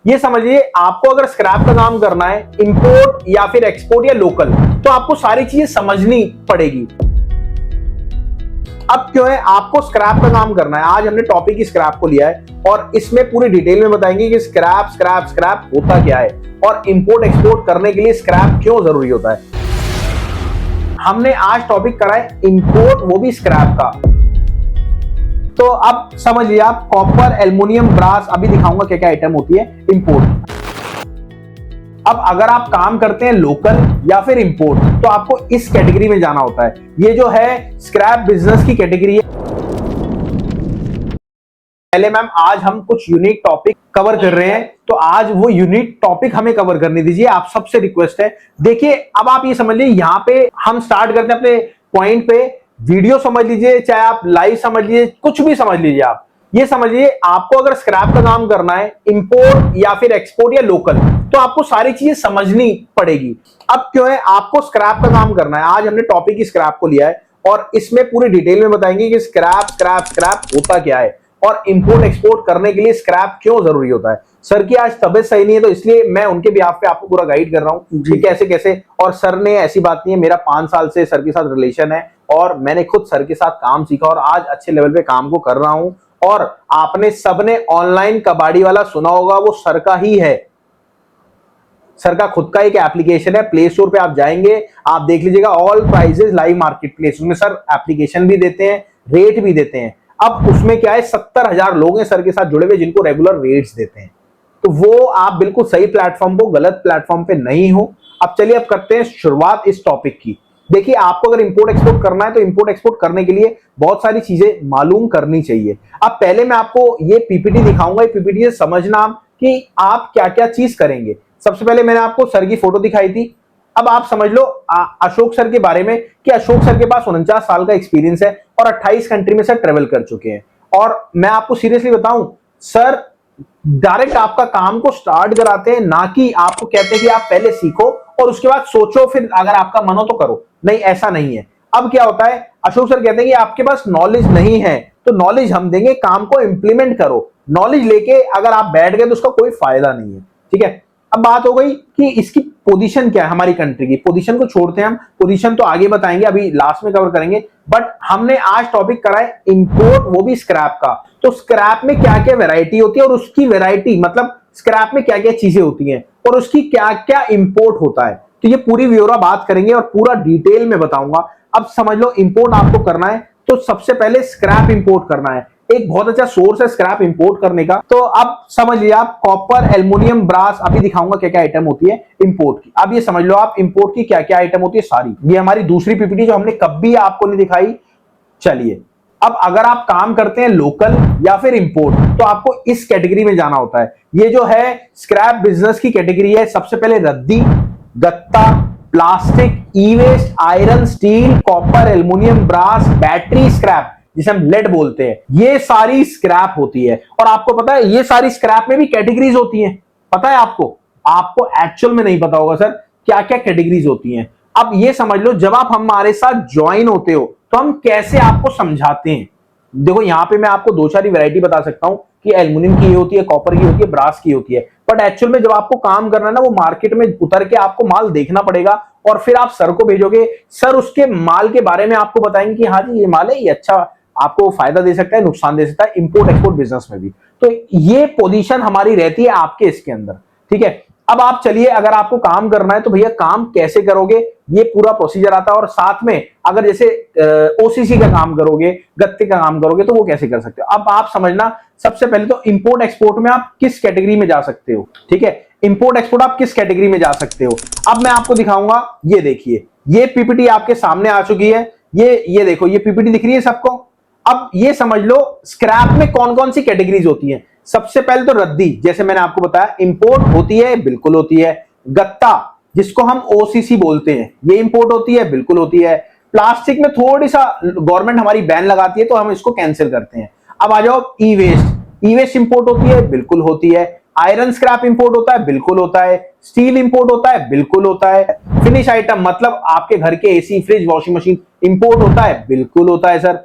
ये समझिए, आपको अगर स्क्रैप का काम करना है, इंपोर्ट या फिर एक्सपोर्ट या लोकल, तो आपको सारी चीजें समझनी पड़ेगी। अब क्यों है आपको स्क्रैप का काम करना है, आज हमने टॉपिक ही स्क्रैप को लिया है और इसमें पूरी डिटेल में बताएंगे कि स्क्रैप स्क्रैप स्क्रैप होता क्या है और इंपोर्ट एक्सपोर्ट करने के लिए स्क्रैप क्यों जरूरी होता है। हमने आज टॉपिक करा है इंपोर्ट, वो भी स्क्रैप का। तो अब समझिए आप, कॉपर, एल्युमिनियम, ब्रास, अभी दिखाऊंगा क्या क्या आइटम होती है इंपोर्ट। अब अगर आप काम करते हैं लोकल या फिर इंपोर्ट, तो आपको इस कैटेगरी में जाना होता है। ये जो है स्क्रैप बिजनेस की कैटेगरी है। पहले मैम आज हम कुछ यूनिक टॉपिक कवर कर रहे हैं, तो आज वो यूनिक टॉपिक हमें कवर करने दीजिए, आप सबसे रिक्वेस्ट है। देखिए अब आप ये समझ लीजिए, यहाँ पे हम स्टार्ट करते हैं अपने पॉइंट पे। वीडियो समझ लीजिए, चाहे आप लाइव समझ लीजिए, कुछ भी समझ लीजिए। आप ये समझिए, आपको अगर स्क्रैप का काम करना है, इंपोर्ट या फिर एक्सपोर्ट या लोकल, तो आपको सारी चीजें समझनी पड़ेगी। अब क्यों है आपको स्क्रैप का काम करना है, आज हमने टॉपिक ही स्क्रैप को लिया है और इसमें पूरी डिटेल में बताएंगे कि स्क्रैप स्क्रैप स्क्रैप होता क्या है और इंपोर्ट एक्सपोर्ट करने के लिए स्क्रैप क्यों जरूरी होता है। सर की आज तबीयत सही नहीं है, तो इसलिए मैं उनके बिहाफ पे आपको पूरा गाइड कर रहा हूँ कि कैसे कैसे। और सर ने, ऐसी बात नहीं है, मेरा 5 साल से सर के साथ रिलेशन है और मैंने खुद सर के साथ काम सीखा और आज अच्छे लेवल पे काम को कर रहा हूं। और आपने सबने ऑनलाइन कबाड़ी वाला सुना होगा, वो सर का ही है। सर का खुद का एक एप्लीकेशन है, प्ले स्टोर पे आप जाएंगे, आप देख लीजिएगा, all prices live market place. उसमें सर एप्लीकेशन भी देते हैं, रेट भी देते हैं। अब उसमें क्या है, 70,000 लोग हैं सर के साथ जुड़े हुए जिनको रेगुलर रेट्स देते हैं। तो वो आप बिल्कुल सही प्लेटफॉर्म को गलत प्लेटफॉर्म पे नहीं हो। अब चलिए अब करते हैं शुरुआत इस टॉपिक की। देखिए, आपको अगर इंपोर्ट एक्सपोर्ट करना है, तो इंपोर्ट एक्सपोर्ट करने के लिए बहुत सारी चीजें मालूम करनी चाहिए। अब पहले मैं आपको ये पीपीटी दिखाऊंगा, ये पीपीटी से समझना कि आप क्या क्या चीज करेंगे। सबसे पहले मैंने आपको सर की फोटो दिखाई थी। अब आप समझ लो अशोक सर के बारे में कि अशोक सर के पास 49 साल का एक्सपीरियंस है और 28 कंट्री में सर ट्रेवल कर चुके हैं। और मैं आपको सीरियसली बताऊं, सर डायरेक्ट आपका काम को स्टार्ट कराते हैं, ना कि आपको कहते हैं कि आप पहले सीखो और उसके बाद सोचो, फिर अगर आपका मन हो तो करो। नहीं, ऐसा नहीं है। अब क्या होता है, अशोक सर कहते हैं कि आपके पास नॉलेज नहीं है तो नॉलेज हम देंगे, काम को इंप्लीमेंट करो। नॉलेज लेके अगर आप बैठ गए तो उसका कोई फायदा नहीं है। ठीक है, अब बात हो गई कि इसकी पोजीशन क्या है, हमारी कंट्री की पोजीशन को छोड़ते हैं हम, पोजीशन तो आगे बताएंगे, अभी लास्ट में कवर करेंगे। बट हमने आज टॉपिक करा है इंपोर्ट, वो भी स्क्रैप का। तो स्क्रैप में क्या क्या वैरायटी होती है और उसकी वैरायटी मतलब स्क्रैप में क्या क्या चीजें होती हैं और उसकी क्या क्या इंपोर्ट होता है, तो ये पूरी ब्यौरा बात करेंगे और पूरा डिटेल में बताऊंगा। अब समझ लो, इंपोर्ट आपको करना है तो सबसे पहले स्क्रैप इंपोर्ट करना है। एक बहुत अच्छा सोर्स है स्क्रैप इंपोर्ट करने का। तो अब समझ लिया आप, कॉपर, एल्युमिनियम, ब्रास, अभी दिखाऊंगा क्या क्या आइटम होती है इंपोर्ट की। अब ये समझ लो आप, इंपोर्ट की क्या क्या आइटम होती है सारी। ये हमारी दूसरी पीपीटी जो हमने कभी आपको नहीं दिखाई। चलिए, अब अगर आप काम करते हैं लोकल या फिर इंपोर्ट, तो आपको इस कैटेगरी में जाना होता है। ये जो है स्क्रैप बिजनेस की कैटेगरी है। सबसे पहले रद्दी, गत्ता, plastic, E waste, iron, steel, copper, aluminium, brass, battery scrap जिसे हम लेड बोलते हैं, ये सारी स्क्रैप होती है। और आपको पता है, ये सारी स्क्रैप में भी कैटेगरीज होती हैं। पता है आपको एक्चुअल में नहीं पता होगा सर क्या क्या कैटेगरीज होती हैं। अब ये समझ लो, जब आप हमारे साथ ज्वाइन होते हो तो हम कैसे आपको समझाते हैं। देखो, यहां पे मैं आपको दो चार वैरायटी बता सकता हूं कि एल्युमिनियम की होती है, कॉपर की होती है, ब्रास की होती है। बट एक्चुअल में जब आपको काम करना है ना, वो मार्केट में उतर के आपको माल देखना पड़ेगा और फिर आप सर को भेजोगे। सर उसके माल के बारे में आपको बताएंगे कि हाँ जी ये माल है, ये अच्छा आपको फायदा दे सकता है, नुकसान दे सकता है, इंपोर्ट एक्सपोर्ट बिजनेस में भी। तो ये पोजीशन हमारी रहती है आपके इसके अंदर। ठीक है, अब आप चलिए, अगर आपको काम करना है तो भैया काम कैसे करोगे, ये पूरा प्रोसीजर आता है। और साथ में अगर जैसे ओसीसी का काम करोगे, गत्ते का काम करोगे, तो वो कैसे कर सकते हो। अब आप समझना, सबसे पहले तो इंपोर्ट एक्सपोर्ट में आप किस कैटेगरी में जा सकते हो। ठीक है, इंपोर्ट एक्सपोर्ट आप किस कैटेगरी में जा सकते हो, अब मैं आपको दिखाऊंगा। ये देखिए, ये पीपीटी आपके सामने आ चुकी है। ये देखो, ये पीपीटी दिख रही है सबको। अब ये समझ लो स्क्रैप में कौन कौन सी कैटेगरीज होती हैं। सबसे पहले तो रद्दी, जैसे मैंने आपको बताया, इंपोर्ट होती है, बिल्कुल होती है। गत्ता, जिसको हम ओसीसी बोलते हैं, ये इंपोर्ट होती है, बिल्कुल होती है। प्लास्टिक में थोड़ी सा गवर्नमेंट हमारी बैन लगाती है तो हम इसको कैंसिल करते हैं। अब आ जाओ ई वेस्ट, ई वेस्ट इंपोर्ट होती है, बिल्कुल होती है। आयरन स्क्रैप इंपोर्ट होता है, बिल्कुल होता है। स्टील इंपोर्ट होता है, बिल्कुल होता है। फिनिश आइटम मतलब आपके घर के AC, fridge, washing machine import होता है, बिल्कुल होता है सर।